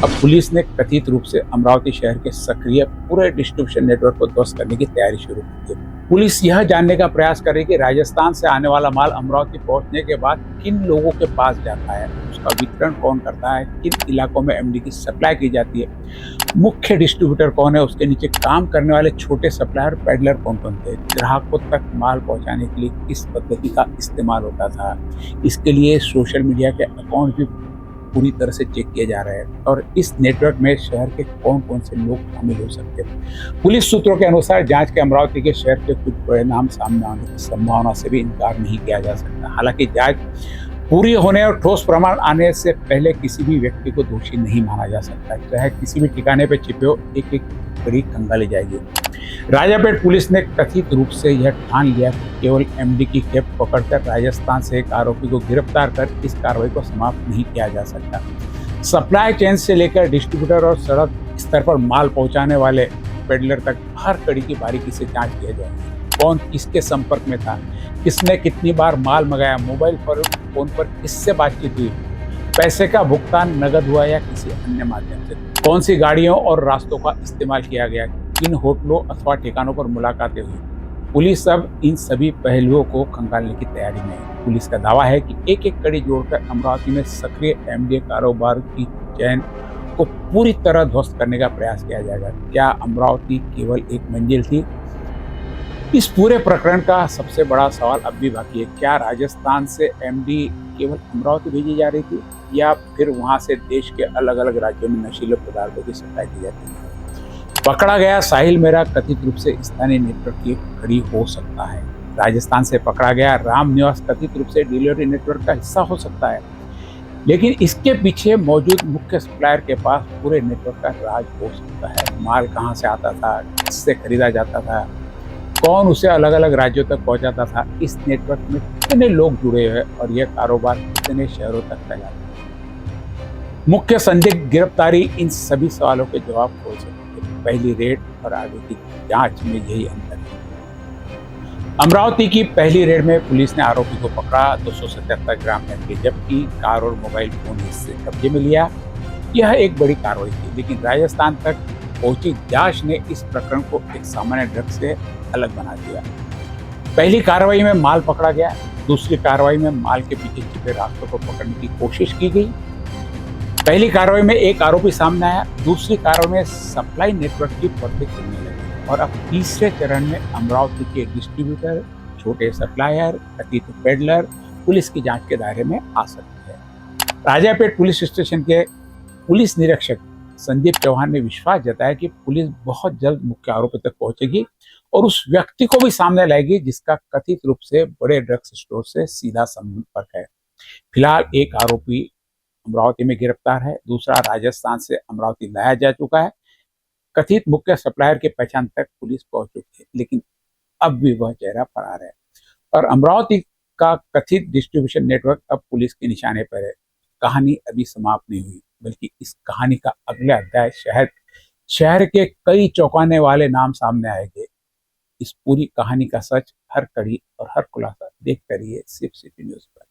अब पुलिस ने कथित रूप से अमरावती शहर के सक्रिय पूरे डिस्ट्रीब्यूशन नेटवर्क को ध्वस्त करने की तैयारी शुरू की है। पुलिस यह जानने का प्रयास कर रही है कि राजस्थान से आने वाला माल अमरावती पहुंचने के बाद किन लोगों के पास जाता है, उसका वितरण कौन करता है, किन इलाकों में एमडी की सप्लाई की जाती है, मुख्य डिस्ट्रीब्यूटर कौन है, उसके नीचे काम करने वाले छोटे सप्लायर पेडलर कौन कौन थे, ग्राहकों तक माल पहुंचाने के लिए किस पद्धति का इस्तेमाल होता था। इसके लिए सोशल मीडिया के अकाउंट भी पूरी तरह से चेक किए जा रहे हैं और इस नेटवर्क में शहर के कौन कौन से लोग शामिल हो सकते हैं। पुलिस सूत्रों के अनुसार जांच के अमरावती के शहर के कुछ बड़े नाम सामने आने की संभावना से भी इनकार नहीं किया जा सकता। हालांकि जांच पूरी होने और ठोस प्रमाण आने से पहले किसी भी व्यक्ति को दोषी नहीं माना जा सकता। चाहे किसी भी ठिकाने पर छिपे हो, एक एक कड़ी खंगाली जाएगी। राजापेट पुलिस ने कथित रूप से यह ठान लिया कि केवल एमडी की खेप पकड़कर राजस्थान से एक आरोपी को गिरफ्तार कर इस कार्रवाई को समाप्त नहीं किया जा सकता। सप्लाई चेन से लेकर डिस्ट्रीब्यूटर और सड़क स्तर पर माल पहुंचाने वाले पेडलर तक हर कड़ी की बारीकी से जांच किया जाएगी। कौन किसके संपर्क में था, किसने कितनी बार माल मंगाया, मोबाइल पर फोन पर किससे बातचीत हुई, पैसे का भुगतान नगद हुआ या किसी अन्य माध्यम से, कौन सी गाड़ियों और रास्तों का इस्तेमाल किया गया, किन होटलों अथवा ठिकानों पर मुलाकातें हुई। पुलिस अब इन सभी पहलुओं को खंगालने की तैयारी में है। पुलिस का दावा है कि एक एक कड़ी जोड़कर अमरावती में सक्रिय एमडीए कारोबार की चैन को पूरी तरह ध्वस्त करने का प्रयास किया जाएगा। क्या अमरावती केवल एक मंजिल थी? इस पूरे प्रकरण का सबसे बड़ा सवाल अब भी बाकी है। क्या राजस्थान से एमडी केवल अमरावती भेजी जा रही थी या फिर वहां से देश के अलग अलग राज्यों में नशीले पदार्थों की सप्लाई की जाती है? पकड़ा गया साहिल मेरा कथित रूप से स्थानीय नेटवर्क की कड़ी हो सकता है। राजस्थान से पकड़ा गया राम निवास कथित रूप से डिलीवरी नेटवर्क का हिस्सा हो सकता है, लेकिन इसके पीछे मौजूद मुख्य सप्लायर के पास पूरे नेटवर्क का राज हो सकता है। माल कहां से आता था, किससे खरीदा जाता था, कौन उसे अलग अलग राज्यों तक पहुंचाता था, इस नेटवर्क में कितने लोग जुड़े हुए और यह कारोबार कितने शहरों तक फैला है। मुख्य संदिग्ध गिरफ्तारी इन सभी सवालों के जवाब खोज सकती है। पहली रेड और आगे की जांच में यही अंतर है। अमरावती की पहली रेड में पुलिस ने आरोपी को पकड़ा, 277 ग्राम एमडी जब्ती, कार और मोबाइल फोन हिस्से कब्जे में लिया। यह एक बड़ी कार्रवाई थी, लेकिन राजस्थान तक पहुंची जांच ने इस प्रकरण को एक सामान्य ड्रग से अलग बना दिया। पहली कार्रवाई में माल पकड़ा गया, दूसरी कार्रवाई में माल के पीछे छिपे रास्तों को पकड़ने की कोशिश की गई। पहली कार्रवाई में एक आरोपी सामने आया, दूसरी कार्रवाई में सप्लाई नेटवर्क की पर्दे खुलने लगे और अब तीसरे चरण में अमरावती के डिस्ट्रीब्यूटर, छोटे सप्लायर, कथित पेडलर पुलिस की जांच के दायरे में आ सकते हैं। राजापेट पुलिस स्टेशन के पुलिस निरीक्षक संदीप चौहान ने विश्वास जताया कि पुलिस बहुत जल्द मुख्य आरोपी तक पहुंचेगी और उस व्यक्ति को भी सामने लाएगी जिसका कथित रूप से बड़े ड्रग्स स्टोर से सीधा संपर्क है। फिलहाल एक आरोपी अमरावती में गिरफ्तार है, दूसरा राजस्थान से अमरावती लाया जा चुका है। कथित मुख्य सप्लायर की पहचान तक पुलिस पहुंच चुकी है, लेकिन अब भी वह चेहरा फरार है और अमरावती का कथित डिस्ट्रीब्यूशन नेटवर्क अब पुलिस के निशाने पर है। कहानी अभी समाप्त नहीं हुई, बल्कि इस कहानी का अगला अध्याय शहर के कई चौंकाने वाले नाम सामने आएंगे। इस पूरी कहानी का सच, हर कड़ी और हर खुलासा देखते रहिए सिर्फ सिटी न्यूज पर।